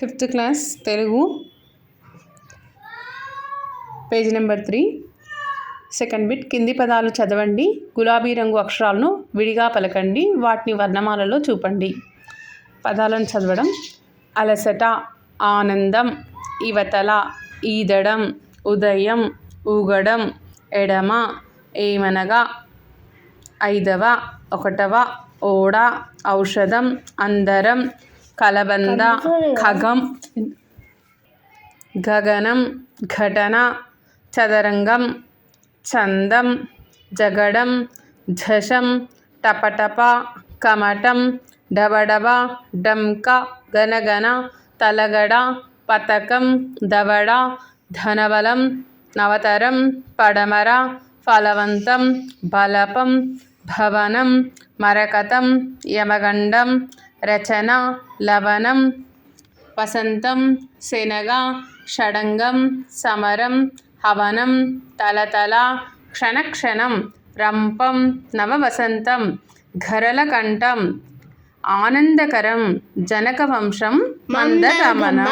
5th class Telugu page number 3 second bit. కింది పదాలు చదవండి. గులాబీ రంగు అక్షరాలను విడిగా పలకండి. వాటిని వర్ణమాలలో చూపండి. పదాలను చదవడం. అలసట, ఆనందం, ఇవతల, ఈదడం, ఉదయం, ఊగడం, ఎడమ, ఏమనగా, ఐదవ, ఒకటవ, ఓడ, ఔషధం, అందరం, కలబంద, ఖగం, గగనం, ఘటన, చదరంగం, చందం, జగడం, ఝషం, టపటప, కమటం, డబడబ, డంక, గనగన, తలగడ, పతకం, దవడ, ధనబలం, నవతరం, పడమర, ఫలవంతం, బలపం, భవనం, మరకతం, యమగండం, రచన, లవణం, వసంతం, శనగ, షడంగం, సమరం, హవనం, తలతల, క్షణక్షణం, రంపం, నవవసంతం, ఘరలకంఠం, ఆనందకరం, జనకవంశం, మందగమనం.